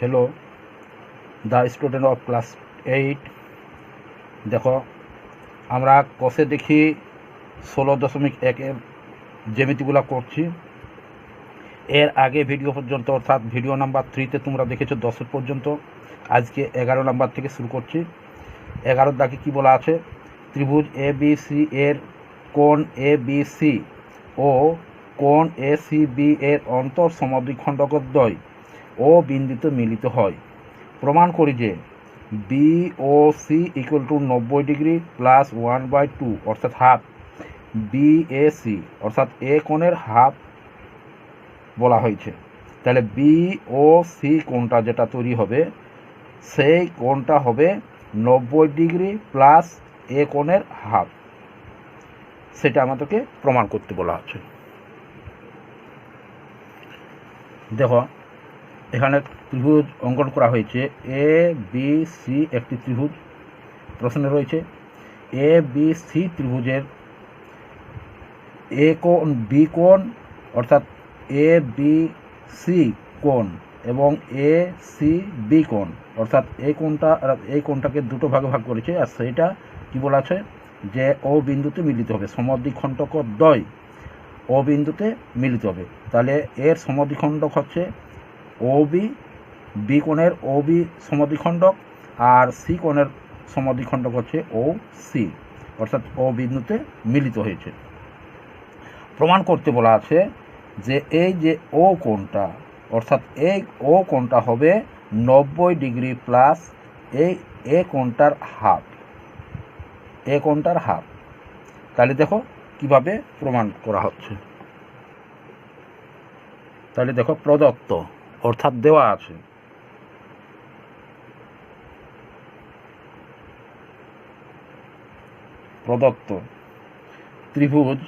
Hello the student of class 8 देखो আমরা কষে দেখি 16.1 এর জ্যামিতিগুলো করছি। এর আগে ভিডিও পর্যন্ত অর্থাৎ ভিডিও নাম্বার 3 তোমরা দেখেছো 10 পর্যন্ত। আজকে 11 নাম্বার থেকে শুরু করছি। 11 দাগে কি বলা আছে, ত্রিভুজ ABC এর কোণ ABC ও কোণ ACB এর অন্তর সমদ্বিখণ্ডকদ্বয় ও বিন্দুতে মিলিত হয়। প্রমাণ করি যে BOC equal to 90 degree plus 1/2 অর্থাৎ হাফ BAC অর্থাৎ এ কোণের হাফ বলা হয়েছে। তাহলে BOC কোণটা যেটা তৈরি হবে সেই কোণটা হবে 90 ডিগ্রি প্লাস এ কোণের হাফ, সেটা আমাদেরকে প্রমাণ করতে বলা আছে। দেখো এখানে ত্রিভুজ অঙ্কন করা হয়েছে ABC একটি ত্রিভুজ। প্রশ্নে রয়েছে ABC ত্রিভুজের এ কোণ বি কোণ অর্থাৎ ABC কোণ এবং ACB কোণ অর্থাৎ এই কোণটাকে দুটো ভাগে ভাগ করেছে, আর সেইটা কি বলা আছে যে ও বিন্দুতে মিলিত হবে, সমদ্বিখণ্ডকদ্বয় ও বিন্দুতে মিলিত হবে। তাহলে এর সমদ্বিখণ্ডক হচ্ছে OB, বি কোণের OB সমদ্বিখণ্ডক, আর সি কোণের সমদ্বিখণ্ডক হচ্ছে OC অর্থাৎ ও বিন্দুতে মিলিত হয়েছে। প্রমাণ করতে বলা আছে যে এই যে ও কোণটা অর্থাৎ এই ও কোণটা হবে 90 ডিগ্রি প্লাস এ কোণটার হাফ। তাহলে দেখো কিভাবে প্রমাণ করা হচ্ছে। তাহলে দেখো প্রদত্ত অর্থাৎ দেওয়া আছে প্রদত্ত ত্রিভুজ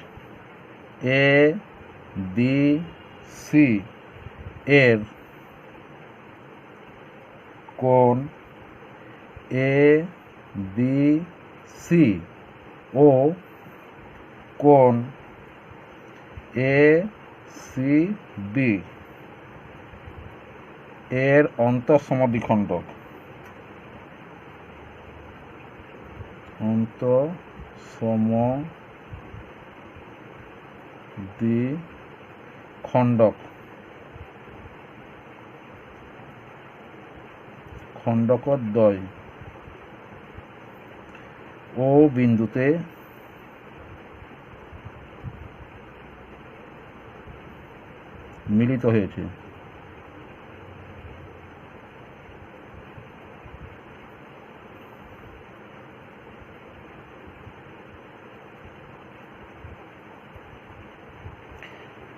ABC এর কোণ ABC ও কোণ ACB এর অন্তঃসমদ্বিখণ্ডক খণ্ডকদ্বয় ও বিন্দুতে মিলিত হয়েছে।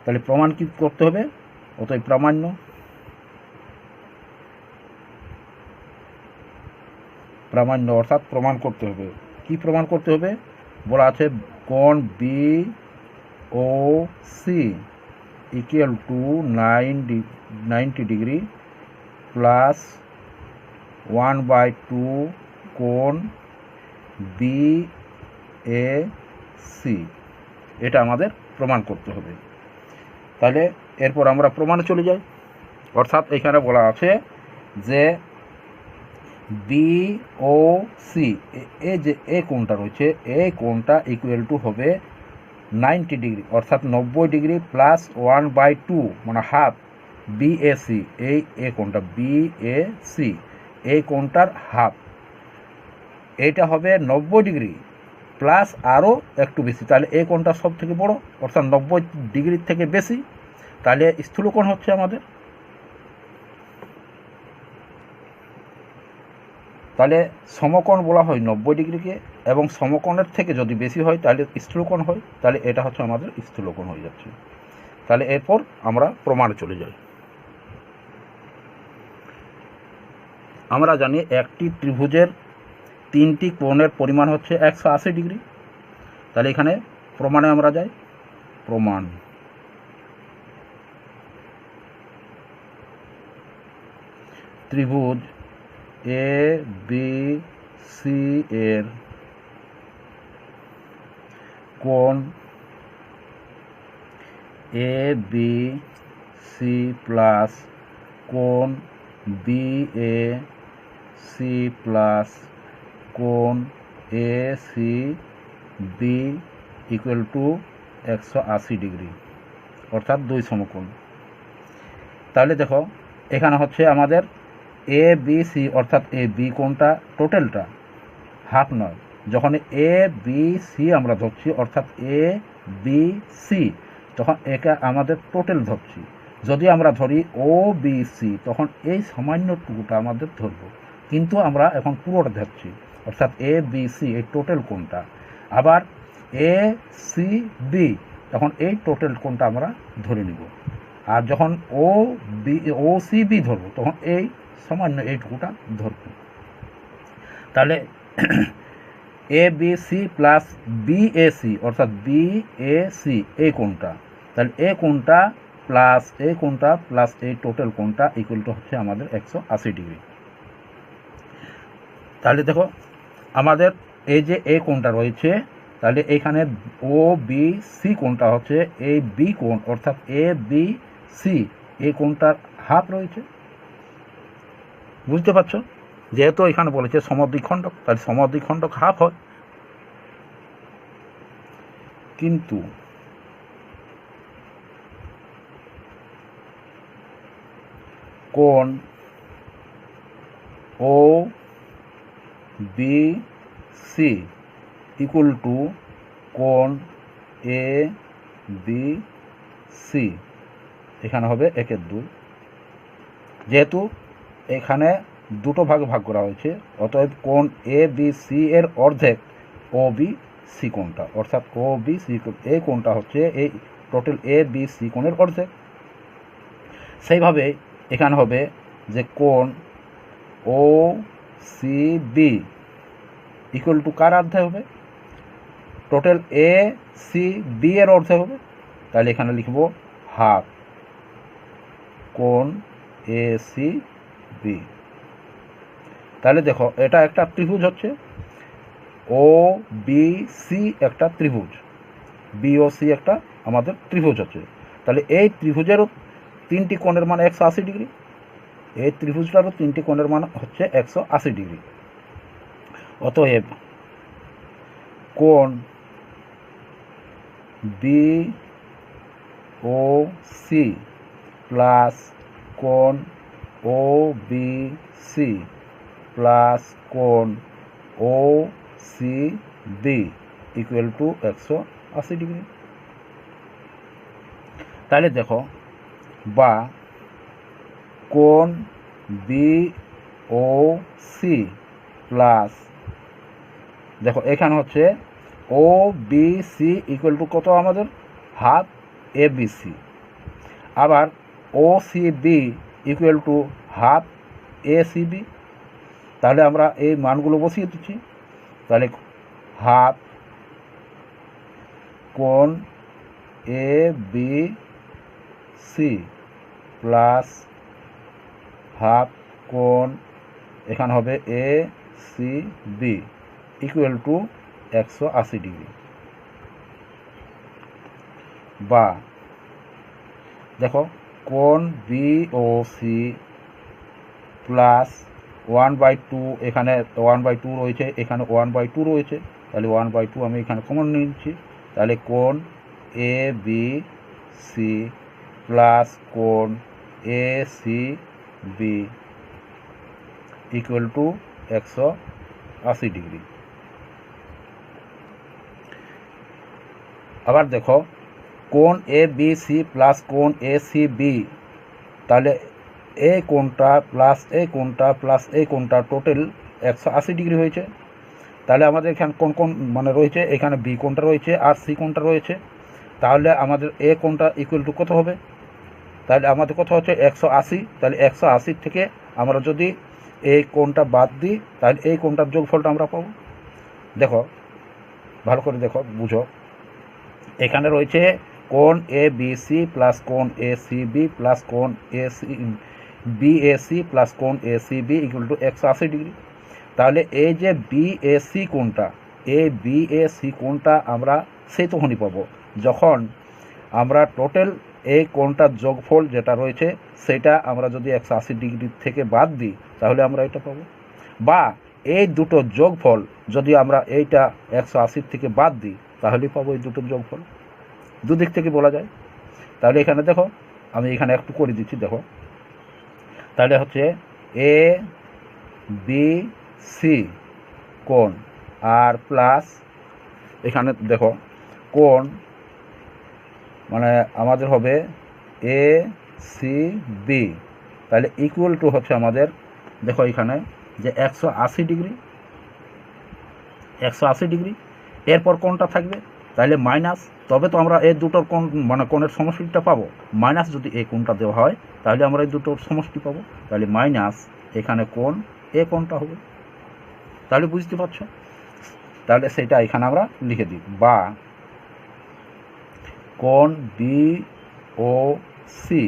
তাহলে প্রমাণ কি করতে হবে, অতএব প্রামাণ্য অর্থাৎ প্রমাণ করতে হবে। কি প্রমাণ করতে হবে বলা আছে, কোণ BOC equal to 90 degree plus 1/2 কোণ BAC, এটা আমাদের প্রমাণ করতে হবে। তাহলে এরপর আমরা প্রমাণে চলে যাই। অর্থাৎ এখানে বলা আছে যে BOC যে এ কোণটা রয়েছে এই কোণটা ইকুয়াল টু হবে 90 ডিগ্রি অর্থাৎ 90 ডিগ্রি প্লাস 1/2 মানে হাফ BAC, এই কোণটা BAC এই কোণটার হাফ, এইটা হবে 90 ডিগ্রি প্লাস আরও একটু বেশি। তাহলে এই কোণটা সব থেকে বড় অর্থাৎ 90 ডিগ্রির থেকে বেশি, তাহলে স্থূলকোণ হচ্ছে আমাদের। তাহলে সমকোণ বলা হয় 90 ডিগ্রিকে, এবং সমকোণের থেকে যদি বেশি হয় তাহলে স্থূলকোণ হয়। তাহলে এটা হচ্ছে আমাদের স্থূলকোণ হয়ে যাচ্ছে। তাহলে এরপর আমরা প্রমাণে চলে যাই। আমরা জানি একটি ত্রিভুজের 3টি কোণের পরিমাণ হচ্ছে 180 ডিগ্রি। তাহলে এখানে প্রমাণে আমরা যাই। প্রমাণ ত্রিভুজ ABC এর কোণ ABC প্লাস কোণ বি এ সি প্লাস কোণ A C B equal to 180 degree, অর্থাৎ 2 সমকোণ। তাহলে দেখো এখানে হচ্ছে আমাদের এ বি সি, অর্থাৎ এ বি কোণটা টোটালটা, হাফ নয়। যখন এ বি সি আমরা ধরছি, অর্থাৎ এ বি সি, তখন একে আমাদের টোটাল ধরছি। যদি আমরা ধরি ও বি সি, তখন এই সামান্য টুকুটা আমাদের ধরব, কিন্তু আমরা এখন পুরোটা ধরছি, অর্থাৎ এ বি সি এই টোটাল কোণটা। আবার এ সি বি, তখন এই টোটাল কোণটা আমরা ধরে নিব। আর যখন ও সি বি ধরব, তখন এই সামান্য এইটুকুটা ধরব। তাহলে A B C plus B A C, অর্থাৎ বি এ সি এই কোণটা, তাহলে এই কোণটা প্লাস এই কোণটা প্লাস এই টোটাল কোণটা ইকুয়াল টু হচ্ছে আমাদের 180 ডিগ্রি। তাহলে দেখো আমাদের এই যে এই কোণটা রয়েছে, তাহলে এইখানে ও বি সি কোণটা হচ্ছে এই বি কোণ, অর্থাৎ এ বি সি এই কোণটার হাফ রয়েছে। বুঝতে পারছো? যেহেতু এখানে বলেছে সমদ্বিখণ্ডক, তাহলে সমদ্বিখণ্ডক হাফ হয়। কিন্তু কোণ O B C equal to কোণ এ বি সি, এখানে হবে 1/2। যেহেতু এখানে দুটো ভাগে ভাগ করা হয়েছে, অতএব কোণ এ বি সি এর অর্ধেক ও বি সি কোণটা, অর্থাৎ ও বি সি এই কোণটা হচ্ছে এই টোটাল এ বি সি কোণের অর্ধেক। সেইভাবে এখানে হবে যে কোণ O C B equal two কার অর্ধেক হবে? টোটাল এ সি বি এর অর্ধেক হবে। তাহলে এখানে লিখব হাফ কোণ এ সি বি। তাহলে দেখো এটা একটা ত্রিভুজ হচ্ছে, ও বি সি একটা ত্রিভুজ, বি ও সি একটা আমাদের ত্রিভুজ হচ্ছে। তাহলে এই ত্রিভুজেরও 3টি কোণের মান 180 ডিগ্রি, এই ত্রিভুজটারও 3টি কোণের মান হচ্ছে 180 ডিগ্রি। অতএব কোণ বি ও সি প্লাস কোণ ও বি সি প্লাস কোণ O C B equal to 180 degree. তাহলে দেখো, বা কোণ বি ও সি প্লাস, দেখো এখানে হচ্ছে O B C equal to কত আমাদের? Half A B C. আবার O C B equal to half A C B. তাহলে আমরা এই মানগুলো বসিয়ে দিচ্ছি। তাহলে হাফ কোণ A B C plus half কোণ এখানে হবে A C B equal to 180 degree. বা দেখো কোণ বি ও সি প্লাস 1/2, এখানে 1/2 রয়েছে, এখানে 1/2 রয়েছে, তাহলে 1/2 আমি এখানে কমন নিচ্ছি। তাহলে কোণ এ বি সি প্লাস কোণ A C B equal to 180 degree. আবার দেখো কোণ এ বি সি প্লাস কোণ এ সি বি, তাহলে এই কোণটা প্লাস এই কোণটা প্লাস এই কোণটা টোটাল 180 ডিগ্রি হয়েছে। তাহলে আমাদের এখানে কোন কোন মানে রয়েছে? এখানে বি কোণটা রয়েছে আর সি কোণটা রয়েছে। তাহলে আমাদের এ কোণটা ইকুয়াল টু কত হবে? তাহলে আমাদের কত হচ্ছে? 180। তাহলে 180 থেকে আমরা যদি এই কোণটা বাদ দিই, তাহলে এই কোণটার যোগফলটা আমরা পাবো। দেখো ভালো করে দেখো, বুঝো। এখানে রয়েছে কোণ এ বি সি প্লাস কোণ এ সি বি প্লাস কোণ A C B A C plus কোণ A C B equal to 180 degree. তাহলে এই যে বি এ সি কোণটা, এই বি এ সি কোণটা আমরা সেই তখনই পাবো যখন আমরা টোটাল এই কোণটার যোগফল যেটা রয়েছে সেটা আমরা যদি 180 ডিগ্রি থেকে বাদ দিই তাহলে আমরা এটা পাবো, বা এই দুটোর যোগফল যদি আমরা এইটা 180 থেকে বাদ দিই তাহলেই পাবো এই দুটোর যোগফল। দুদিক থেকে বলা যায়। তাহলে এখানে দেখো আমি এখানে একটু করে দিচ্ছি, দেখো তাহলে হচ্ছে এ বি সি কোণ আর প্লাস এখানে দেখো কোণ মানে আমাদের হবে এ সি বি, তাহলে ইকুয়াল টু হচ্ছে আমাদের দেখো এখানে যে 180 ডিগ্রি, 180 ডিগ্রি, এরপর কোণটা থাকবে তাহলে মাইনাস, তবে তো আমরা এই দুটোর কোণ মানে কোণের সমষ্টিটা পাবো। মাইনাস যদি এই কোণটা দেওয়া হয় তাহলে আমরা এই দুটোর সমষ্টি পাবো, তাহলে মাইনাস এখানে কোণ এ কোণটা হবে। তাহলে বুঝতে পারছো? তাহলে সেটা এখানে আমরা লিখে দিই, বা কোণ B O C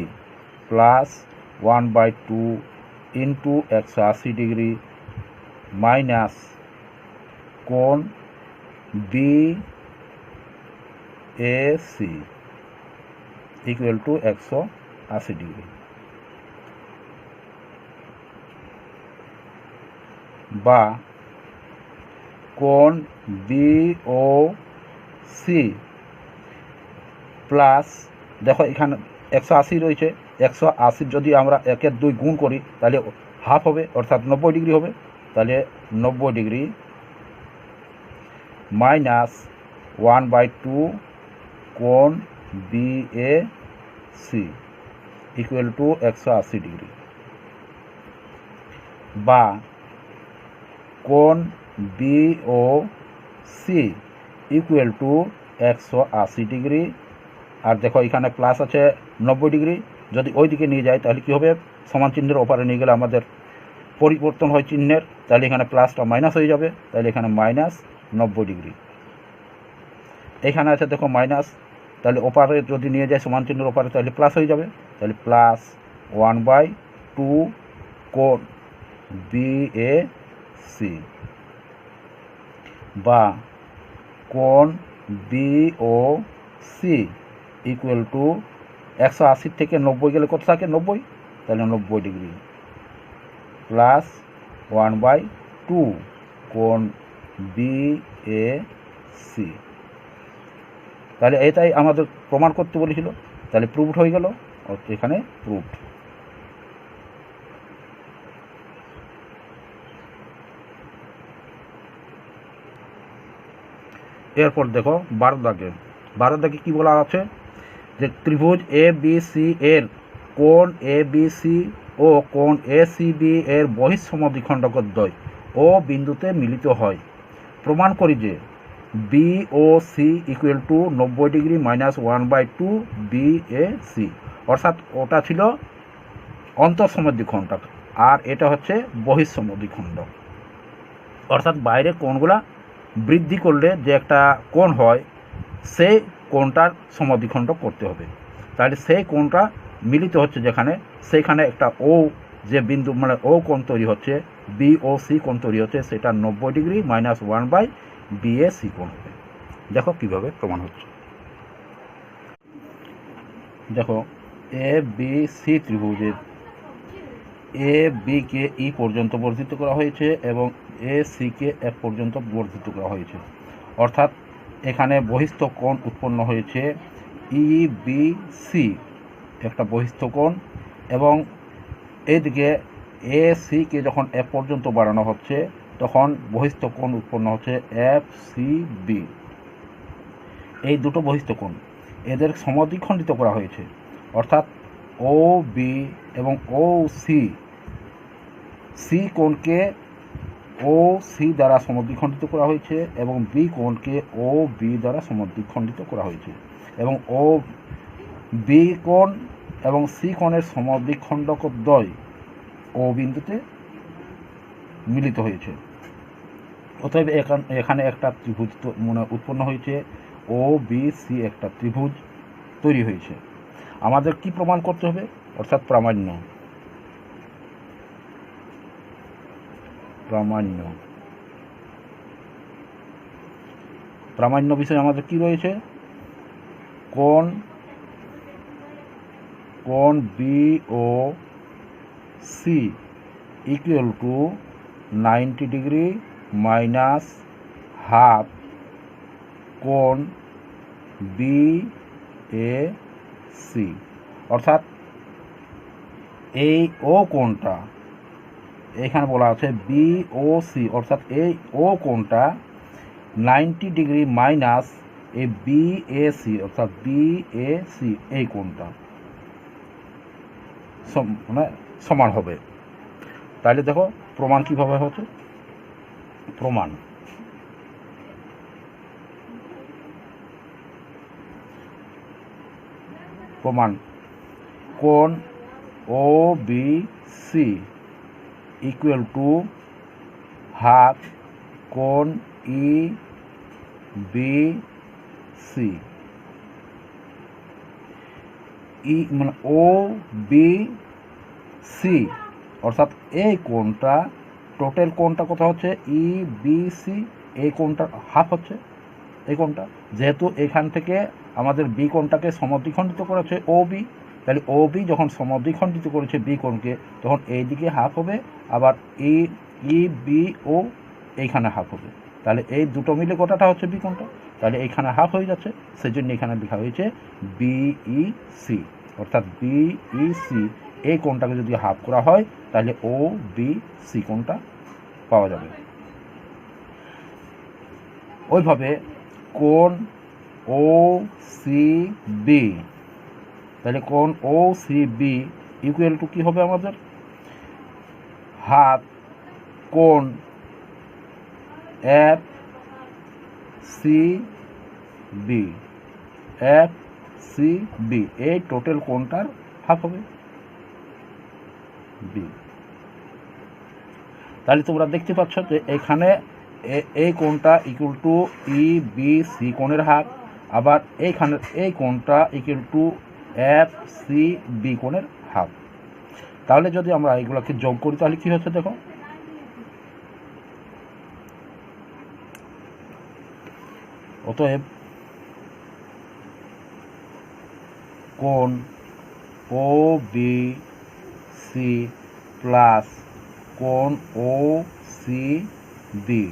plus 1/2 into 180 degree minus কোণ B A C equal to 180 degree, বা কোণ বি ও সি প্লাস দেখো এখানে 180 রয়েছে, 180 যদি আমরা 1/2 গুণ করি তাহলে হাফ হবে অর্থাৎ 90 ডিগ্রি হবে, তাহলে 90 ডিগ্রি মাইনাস 1/2 কোণ B A C equal to 180 degree, বা কোণ B O C equal to 180 degree, আর দেখো এখানে প্লাস আছে 90 ডিগ্রি, যদি ওই দিকে নিয়ে যায় তাহলে কী হবে, সমান চিহ্নের ওপারে নিয়ে গেলে আমাদের পরিবর্তন হয় চিহ্নের, তাহলে এখানে প্লাসটা মাইনাস হয়ে যাবে, তাহলে এখানে মাইনাস 90 ডিগ্রি। এখানে আছে দেখো মাইনাস, তাহলে ওপারে যদি নিয়ে যায় সমান চিহ্নের ওপারে তাহলে প্লাস হয়ে যাবে, তাহলে প্লাস 1/2 কোণ বি এ সি, বা কোণ B O C equal to 180 থেকে 90 গেলে কত থাকে 90, তাহলে 90 ডিগ্রি প্লাস 1/2 কোণ বি এ সি। তাহলে এটাই আমাদের প্রমাণ করতে বলেছিল, তাহলে প্রুভড হয়ে গেল, এখানে প্রুভড। এরপর দেখো 12 দাগে কী বলা আছে, যে ত্রিভুজ এ বি সি এর কোণ এ বি সি ও কোণ এ সি বি এর বহিঃসমদ্বিখণ্ডকদ্বয় ও বিন্দুতে মিলিত হয়। প্রমাণ করি যে B O C equal to 90 degree minus 1/2 B A C, অর্থাৎ ওটা ছিল অন্তঃসমদ্বিখণ্ডক আর এটা হচ্ছে বহিঃসমদ্বিখণ্ডক, অর্থাৎ বাইরে কোণগুলা বৃদ্ধি করলে যে একটা কোণ হয় সেই কোণটার সমদ্বিখণ্ডক করতে হবে। তাহলে সেই কোণটা মিলিত হচ্ছে যেখানে, সেইখানে একটা ও যে বিন্দু মানে ও কোণ তৈরি হচ্ছে, বি ও সি কোণ তৈরি হচ্ছে, সেটা 90 ডিগ্রি মাইনাস 1/বি এ সি কোণ হবে। দেখো কীভাবে প্রমাণ হচ্ছে, দেখো এ বি সি ত্রিভুজের এ বিকে ই পর্যন্ত বর্ধিত করা হয়েছে এবং এ সিকে এফ পর্যন্ত বর্ধিত করা হয়েছে, অর্থাৎ এখানে বহিস্থ কোণ উৎপন্ন হয়েছে ই বি সি একটা বহিস্থ কোণ, এবং এইদিকে এ সিকে যখন এফ পর্যন্ত বাড়ানো হচ্ছে তখন বহিস্থ কোণ উৎপন্ন হচ্ছে এফ সি বি। এই দুটো বহিস্থ কোণ এদের সমদ্বিখণ্ডিত করা হয়েছে, অর্থাৎ ও বি এবং ও সি, সি কোণকে ও সি দ্বারা সমদ্বিখণ্ডিত করা হয়েছে এবং বি কোণকে ও বি দ্বারা সমদ্বিখণ্ডিত করা হয়েছে, এবং ও বি কোণ এবং সি কোণের সমদ্বিখণ্ডকদ্বয় ও বিন্দুতে মিলিত হয়েছে। অতএব এখানে একটা ত্রিভুজ মানে উৎপন্ন হয়েছে, ও বি সি একটা ত্রিভুজ তৈরি হয়েছে। আমাদের কি প্রমাণ করতে হবে, অর্থাৎ প্রামাণ্য। প্রামাণ্য বিষয় আমাদের কি রয়েছে, কোণ কোণ B O C equal to 90 degree minus half কোণ বি এ সি, অর্থাৎ এই ও কোণটা এখানে বলা আছে বি ও সি, অর্থাৎ এই ও কোণটা 90 ডিগ্রি মাইনাস এই বি এ সি, অর্থাৎ বি এ সি এই কোণটা মানে সমান হবে। তাহলে দেখো প্রমাণ কিভাবে হচ্ছে। প্রমাণ কোণ O B C equal to half কোণ ই বি সি, মানে ও বি সি, অর্থাৎ এই কোণটা টোটাল কোণটা কত হচ্ছে ই বি সি, এই কোণটা হাফ হচ্ছে এই কোণটা। যেহেতু এখান থেকে আমাদের বি কোণটাকে সমদ্বিখণ্ডিত করেছে ও বি, তাহলে ও বি যখন সমদ্বিখণ্ডিত করেছে বি কোণকে তখন এই দিকে হাফ হবে, আবার ই বি ও এইখানে হাফ হবে। তাহলে এই দুটো মিলে গোটাটা হচ্ছে বি কোণটা, তাহলে এইখানে হাফ হয়ে যাচ্ছে, সেই জন্য এখানে লেখা হয়েছে বিই সি, অর্থাৎ বিই সি এই কোণটাকে যদি হাফ করা হয় তাহলে ও বি সি কোণটা পাওয়া যাবে। ওইভাবে কোণ ও সি বি, তাহলে কোণ O C B equal to কী হবে আমাদের হাফ কোণ F C B, F C B এই টোটাল কোণটার হাফ হবে বি। তাহলে তোমরা দেখতে পাচ্ছ যে এখানে এই কোণটা equal to E B C কোণের হাফ, আবার এইখানে এই কোণটা equal to F C B কোণের হাফ। তাহলে যদি আমরা এগুলোকে যোগ করি তাহলে কি হচ্ছে দেখো, অতএব কোণ ও বি সি প্লাস কোণ O C B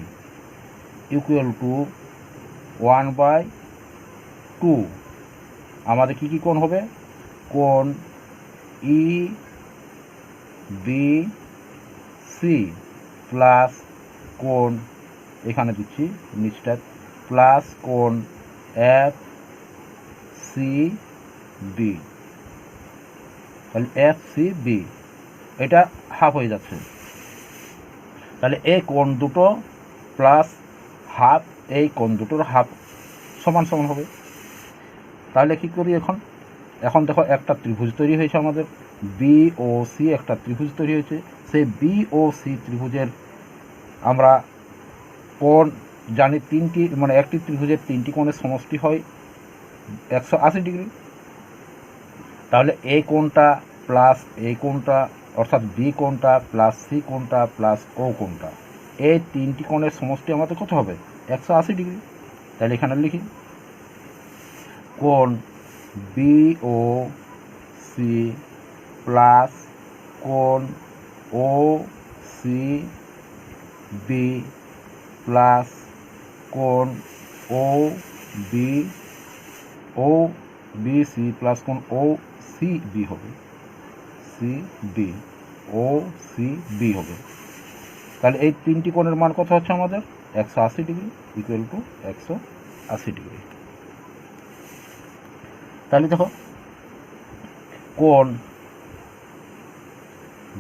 equal two 1/2। আমাদের কি কি কোণ হবে, কোণ ই বি সি প্লাস কোণ এখানে দিচ্ছি নিচটা প্লাস কোণ এফ সি বি, তাহলে এফ সি বি এটা হাফ হয়ে যাচ্ছে। তাহলে এই কোণ দুটো প্লাস হাফ এই কোণ দুটোর হাফ সমান সমান হবে। তাহলে কি করি এখন দেখো একটা ত্রিভুজ তৈরি হয়েছে আমাদের বি ও সি, একটা ত্রিভুজ তৈরি হয়েছে। সেই বি ও সি ত্রিভুজের আমরা কোণ জানি তিনটি, মানে একটি ত্রিভুজের তিনটি কোণের সমষ্টি হয় 180 ডিগ্রি। তাহলে এই কোণটা প্লাস এই কোণটা, অর্থাৎ বি কোণটা প্লাস সি কোণটা প্লাস ও কোণটা, এই তিনটি কোণের সমষ্টি আমাদের কত হবে 180 ডিগ্রি। তাহলে এখানে লিখি কোণ বি ও সি প্লাস কোণ ও সি বি প্লাস কোণ ও বি সি প্লাস কোণ ও সি বি হবে, C B O C B হবে। তাহলে এই তিনটি কোণের মান কত হচ্ছে আমাদের 180 ডিগ্রি ইকুয়াল টু 180 ডিগ্রি। তাহলে দেখো কোণ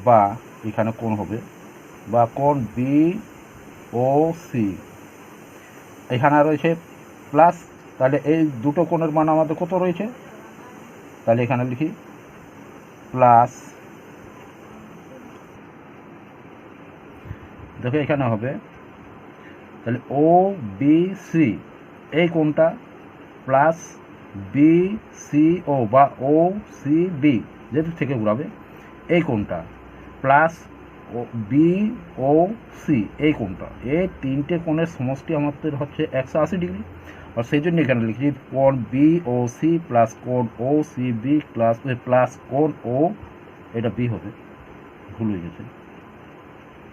বা এখানে কোণ হবে বা কোণ বি ও সি এখানে রয়েছে প্লাস, তাহলে এই দুটো কোণের মান আমাদের কত রয়েছে, তাহলে এখানে লিখি প্লাস, দেখো এখানে হবে তাহলে ও বি সি এই কোণটা প্লাস বি সি ও বা ও সি বি যেহেতু থেকে ঘুরাবে এই কোণটা প্লাস ও বি ও সি এই কোণটা, এই তিনটে কোণের সমষ্টি আমাদের হচ্ছে 180 ডিগ্রি। আর সেই জন্য এখানে লিখছি কোণ বি ও সি প্লাস কোণ ও সি বি প্লাস কোণ ও, এটা বি হবে, ভুল হয়ে গেছে,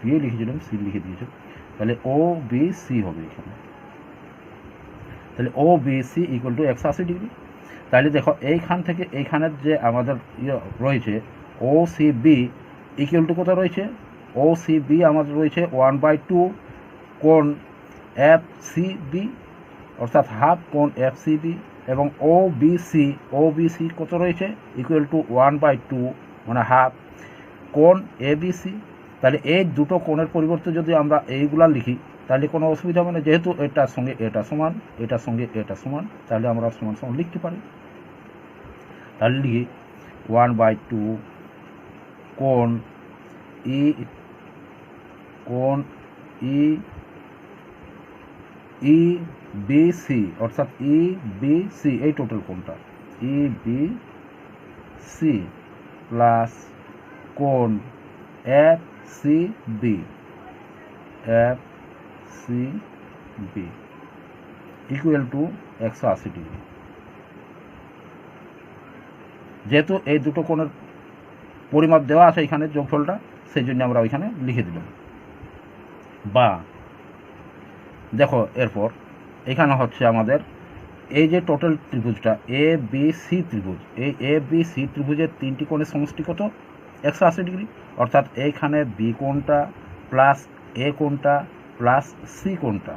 বি লিখেছিলাম সি লিখে দিয়েছে, তাহলে ও বি সি হবে এখানে, তাহলে ও বি সি ইকুয়াল টু 180°। তাহলে দেখো এইখান থেকে এইখানের যে আমাদের রয়েছে ও সি বি ইকুয়াল টু কত রয়েছে, ও সি বি আমাদের রয়েছে 1/2 কোণ এফ সি বি, অর্থাৎ হাফ কোণ এফ সি বি, এবং ও বি সি কত রয়েছে ইকুয়াল টু 1/2 মানে হাফ কোণ এ বি সি। তাহলে এই দুটো কোণের পরিবর্তে যদি আমরা এইগুলা লিখি তাহলে কোনো অসুবিধা হবে না, যেহেতু এটার সঙ্গে এটা সমান, এটার সঙ্গে এটা সমান, তাহলে আমরা সমান সমান লিখতে পারি। তাহলে লিখি 1/2 কোণ ই বি সি, অর্থাৎ ই বি সি এই টোটাল কোণটা ই বি সি প্লাস কোণ F C B equal to 180°। যেহেতু এই দুটো কোণের পরিমাপ দেওয়া আছে এখানে যোগফলটা, সেই জন্য আমরা ওইখানে লিখে দিলাম। বা দেখো এরপর এখানে হচ্ছে আমাদের এই যে টোটাল ত্রিভুজটা এ বি সি ত্রিভুজ, এই এ বি সি ত্রিভুজের তিনটি কোণের সমষ্টি কত 180°, অর্থাৎ এইখানে বি কোণটা প্লাস এ কোণটা প্লাস সি কোণটা,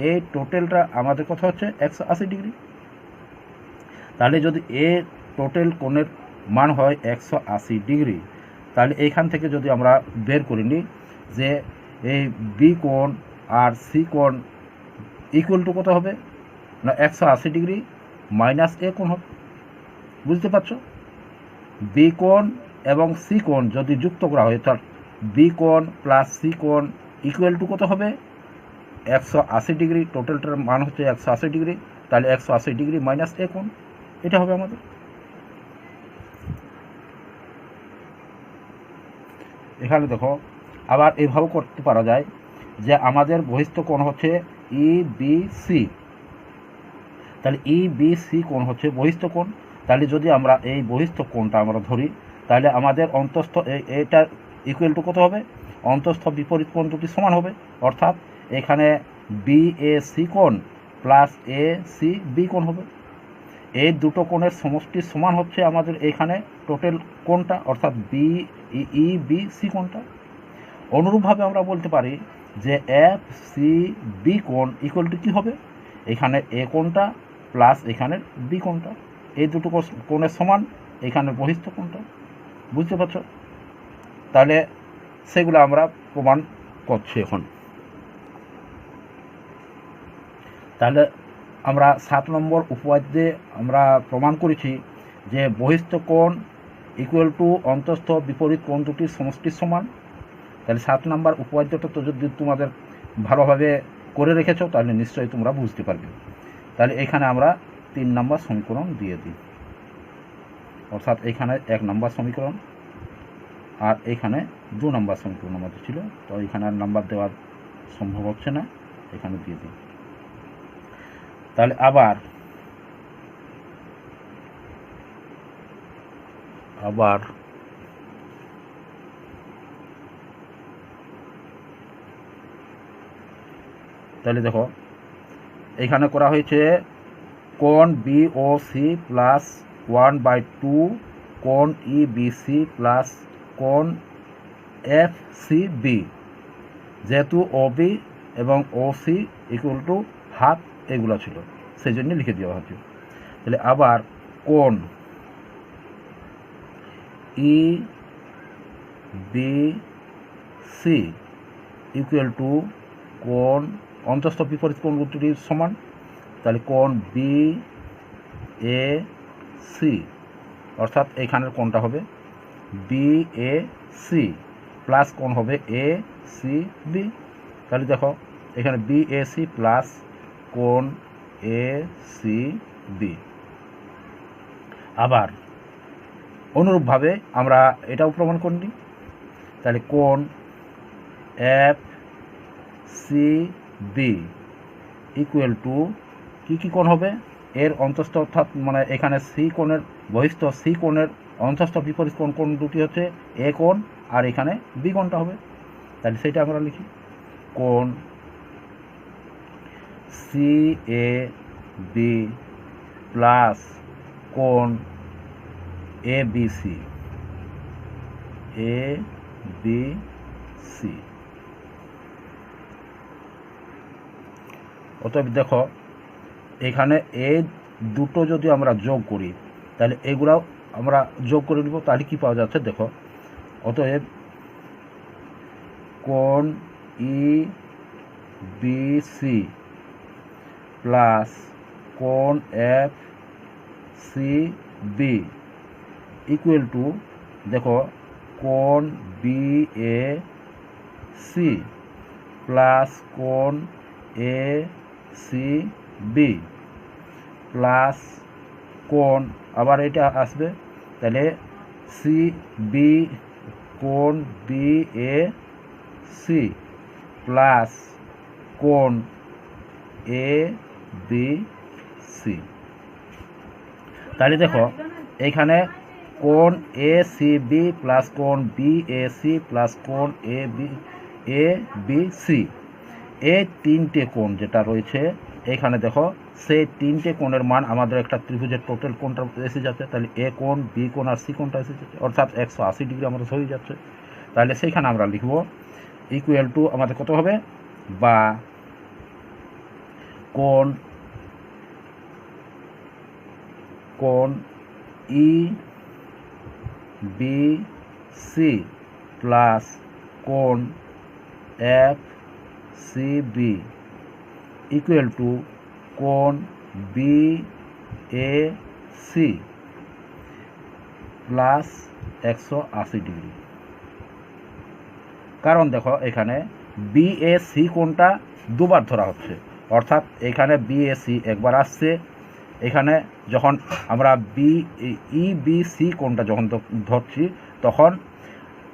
এই টোটালটা আমাদের কথা হচ্ছে 180°। তাহলে যদি এ টোটাল কোণের মান হয় 180°, তাহলে এইখান থেকে যদি আমরা বের করে নিই যে এই বি কোণ আর সি কোণ ইকুয়াল টু কত হবে না 180° মাইনাস এ কোণ হবে, বুঝতে পারছো? বি কোণ এবং সি কোণ যদি যুক্ত করা হয় তার বি কোণ প্লাস সি কোণ ইকুয়াল টু কত হবে 180°, টোটালটার মান হচ্ছে 180°, তাহলে 180° মাইনাস এ কোণ, এটা হবে আমাদের। এখানে দেখো আবার এভাবে করতে পারা যায় যে আমাদের বহিস্থ কোণ হচ্ছে ই বি সি, তাহলে ই বি সি কোণ হচ্ছে বহিস্থ কোণ। তাহলে যদি আমরা এই বহিস্থ কোণটা আমরা ধরি তাহলে আমাদের অন্তস্থ এইটার ইকুয়াল টু কত হবে, অন্তস্থ বিপরীত কোণ দুটি সমান হবে, অর্থাৎ এখানে বি এ সি কোণ প্লাস এ সি বি কোণ হবে। এই দুটো কোণের সমষ্টি সমান হচ্ছে আমাদের এখানে টোটাল কোণটা, অর্থাৎ বি ই বি সি কোণটা। অনুরূপভাবে আমরা বলতে পারি যে এফ সি বি কোণ ইকুয়াল টু কী হবে, এখানে এ কোণটা প্লাস এখানের বি কোণটা, এই দুটো কোণের সমান এখানের বহিস্থ কোণটা, বুঝতে পারছো? তাহলে সেগুলো আমরা প্রমাণ করছি এখন। তাহলে আমরা 7 নম্বর উপপাদ্যে আমরা প্রমাণ করেছি যে বহিস্থ কোণ ইকুয়াল টু অন্তস্থ বিপরীত কোণ দুটির সমষ্টির সমান। তাহলে 7 নম্বর উপপাদ্যটা তো যদি তোমাদের ভালোভাবে করে রেখেছো তাহলে নিশ্চয়ই তোমরা বুঝতে পারবে। তাহলে এখানে আমরা 3 নম্বর সমীকরণ দিয়ে দিই, অর্থাৎ এখানে 1 নম্বর সমীকরণ আর এখানে 2 নম্বর সমীকরণ আমাদের ছিল, তো এখানে আর নাম্বার দেওয়া সম্ভব হচ্ছে না, এখানে দিয়ে দিই। তাহলে আবার তাহলে দেখো এখানে করা হয়েছে কোণ বি ও সি প্লাস 1/2 কোণ ই বি সি প্লাস কোণ এফ সি বি, যেহেতু ও বি এবং ও সি ইকুয়াল টু হাফ এগুলো ছিল সেই জন্য লিখে দেওয়া হচ্ছে। তাহলে আবার কোণ E B C equal to কোণ অন্তস্থ বিপরীত কোণ দুটির সমান, তাহলে কোণ বি এ সি, অর্থাৎ এখানের কোণটা হবে বি এ সি প্লাস কোণ হবে এ সি বি। তাহলে দেখো এখানে বি এ সি প্লাস কোণ এ সি বি। আবার অনুরূপভাবে আমরা এটাও প্রমাণ করে নিই। তাহলে কোণ F C B equal to কি কি কোণ হবে, এর অন্তস্থ অর্থাৎ মানে এখানে সি কোণের বহিস্থ সি কোণের অন্তস্থ বিপরীত কোণ কোণ দুটি হচ্ছে এ কোণ আর এখানে বি কোণটা হবে। তাহলে সেটা আমরা লিখি কোণ সি এ বি প্লাস কোণ এ বি সি অতএব দেখো এখানে এই দুটো যদি আমরা যোগ করি তাহলে এগুলাও আমরা যোগ করে নিব, তাহলে কি পাওয়া যাচ্ছে দেখো। অতএব কোণ ই বি সি প্লাস কোণ F C B equal to দেখো কোণ বি এ সি প্লাস কোণ এ সি বি প্লাস কোণ আবার এটা আসবে, তাহলে সি বি কোণ বি এ সি প্লাস কোণ এ বি সি। তাহলে দেখো এইখানে কোণ এ সি বি প্লাস কোণ বি এ সি প্লাস কোণ এ বি সি, এই তিনটে কোণ যেটা রয়েছে এখানে দেখো সেই তিনটে কোণের মান আমাদের একটা ত্রিভুজের টোটাল কোণটা এসে যাচ্ছে। তাহলে এ কোণ বি কোণ আর সি কোণটা এসে যাচ্ছে, অর্থাৎ 180 ডিগ্রি আমাদের হয়ে যাচ্ছে। তাহলে সেইখানে আমরা লিখব ইকুয়াল টু আমাদের কত হবে, বা কোণ ই বি সি প্লাস কোণ F C B equal to কোণ B A C plus 180 degree. কারণ দেখো এখানে বি এ সি কোণটা দুবার ধরা হচ্ছে, অর্থাৎ এখানে বি এ সি একবার আসছে, এখানে যখন আমরা ই বি সি কোণটা যখন ধরছি তখন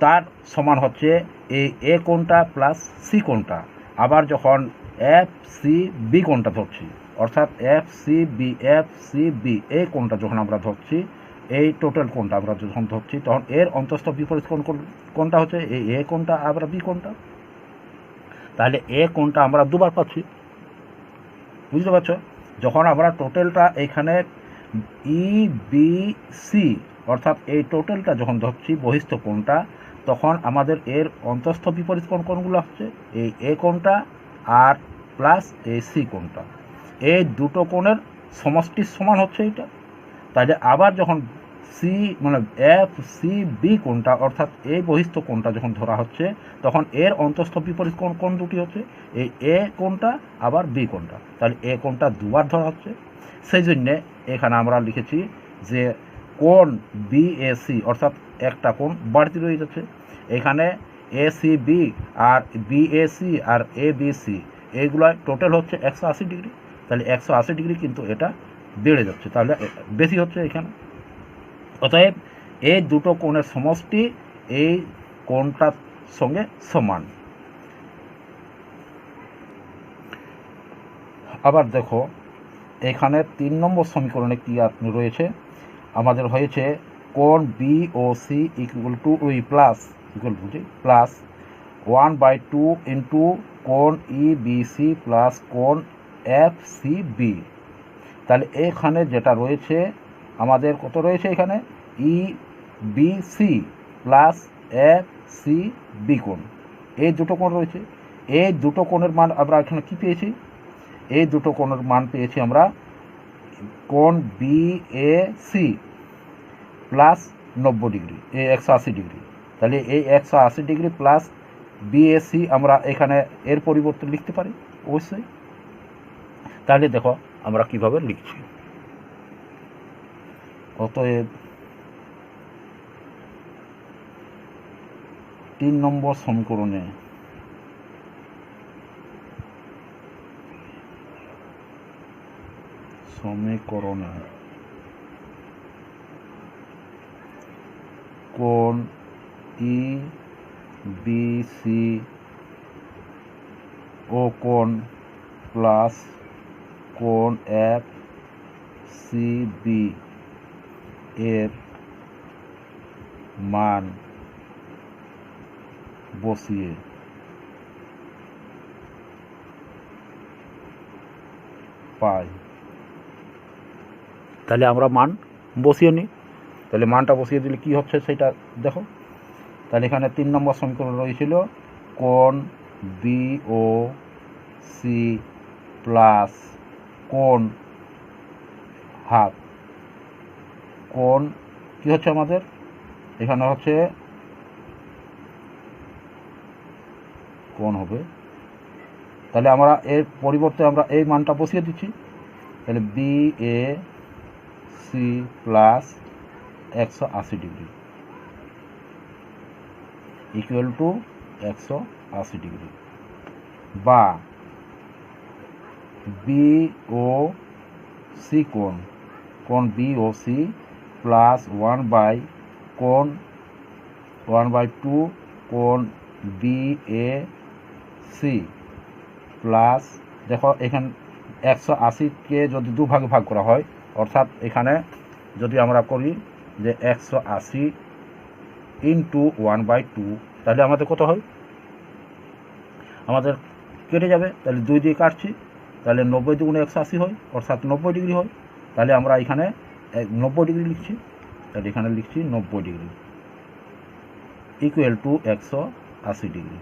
তার সমান হচ্ছে এই এ কোণটা প্লাস সি কোণটা। আবার যখন এফ সি বি কোণটা ধরছি, অর্থাৎ এফ সি বি এই কোণটা যখন আমরা ধরছি, এই টোটাল কোণটা আমরা যখন ধরছি তখন এর অন্তস্থ বিপরীত কোণটা হচ্ছে এই এ কোণটা আবার বি কোণটা। তাহলে এ কোণটা আমরা দুবার পাচ্ছি, বুঝতে পারছো। যখন আমরা টোটালটা এখানে ই বি সি অর্থাৎ এই টোটালটা যখন ধরছি বহিস্থ কোণটা, তখন আমাদের এর অন্তস্থ বিপরীত কোণগুলো হচ্ছে এই এ কোণটা আর প্লাস এই সি কোণটা, এই দুটো কোণের সমষ্টির সমান হচ্ছে এটা। তাহলে আবার যখন সি মানে এফ সি বি কোণটা অর্থাৎ এই বহিস্থ কোণটা যখন ধরা হচ্ছে তখন এর অন্তস্থ বিপরীত কোণ দুটি হচ্ছে এই এ কোণটা আবার বি কোণটা। তাহলে এ কোণটা দুবার ধরা হচ্ছে, সেই জন্যে এখানে আমরা লিখেছি যে কোণ বি এ সি অর্থাৎ একটা কোণ বাড়তি রয়ে যাচ্ছে। এখানে এ সি বি আর বি এ সি আর এ বি সি এইগুলো টোটাল হচ্ছে 180 ডিগ্রি। তাহলে 180 ডিগ্রি কিন্তু এটা বেড়ে যাচ্ছে, তাহলে বেশি হচ্ছে এখানে। অতএব এই দুটো কোণের সমষ্টি এই কোণটার সঙ্গে সমান। আবার দেখো এখানে 3 নম্বর সমীকরণে কি রয়েছে, আমাদের হয়েছে কোণ B O C equal to plus 1/2 into কোণ ই বি সি প্লাস কোণ এফ সি বি। তাহলে এখানে যেটা রয়েছে আমাদের কত রয়েছে, এখানে E B C plus F C B কোণ, এই দুটো কোণ রয়েছে। এই দুটো কোণের মান আমরা এখানে কি পেয়েছি, এই দুটো কোণের মান পেয়েছি আমরা কোণ B A C plus 90 degree, এই 180 ডিগ্রি। তাহলে এই 180 ডিগ্রি প্লাস বিএসি আমরা এখানে এর পরিবর্তে লিখতে পারি অবশ্যই। তাহলে দেখো আমরা কিভাবে লিখছি। অতএব 3 নম্বর সমীকরণে কোণ ই বি সি ও কোণ প্লাস কোণ এক সি বি এর মান বসিয়ে পাই। তাহলে আমরা মান বসিয়ে নিই। তাহলে মানটা বসিয়ে দিলে কি হচ্ছে সেটা দেখো। তাহলে এখানে 3 নম্বর সমীকরণ রয়েছিল কোণ বি ও সি প্লাস কোণ হাফ। কোণ কি হচ্ছে আমাদের এখানে হচ্ছে কোণ হবে, তাহলে আমরা এর পরিবর্তে আমরা এই মানটা বসিয়ে দিচ্ছি। তাহলে B A C plus 180 degree equal to 180 degree, বা বি ও সি কোণ বি ও সি প্লাস 1/2 কোণ বি এ সি প্লাস, দেখো এখানে 180কে যদি দুভাগে ভাগ করা হয়, অর্থাৎ এখানে যদি আমরা করি যে 180 ইন্টু 1/2, তাহলে আমাদের কত হয়, আমাদের কেটে যাবে। তাহলে 2 দিয়ে কাটছি, তাহলে 90 দুগুণে 180 হয়, অর্থাৎ 90 ডিগ্রি হয়। তাহলে আমরা এখানে 90 ডিগ্রি লিখছি। তাহলে এখানে লিখছি 90 ডিগ্রি ইকুয়াল টু 180 ডিগ্রি।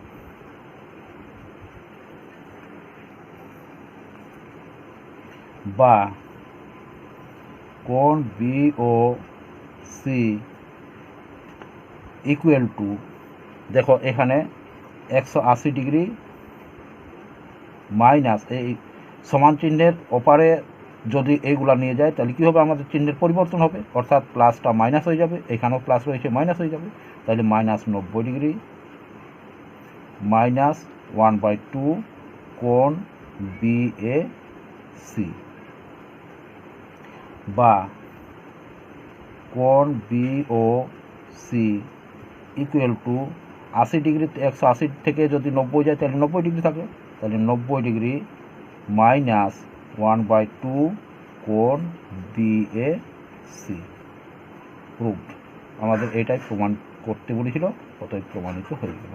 বা কোণ B O C equal to, দেখো এখানে 180 ডিগ্রি মাইনাস এই সমান চিহ্নের ওপারে যদি এইগুলা নিয়ে যায় তাহলে কী হবে, আমাদের চিহ্নের পরিবর্তন হবে, অর্থাৎ প্লাসটা মাইনাস হয়ে যাবে, এখানেও প্লাস রয়েছে মাইনাস হয়ে যাবে। তাহলে মাইনাস 90 ডিগ্রি মাইনাস 1/2 কোণ বি এ সি, বা কোণ B O C equal to 80 degree, 180 থেকে যদি 90 যায় তাহলে 90 ডিগ্রি থাকে। তাহলে 90 ডিগ্রি মাইনাস 1/2 কোণ বি এ সি। প্রুভড। আমাদের এটাই প্রমাণ করতে বলেছিল, অতএব প্রমাণিত হয়ে গেল।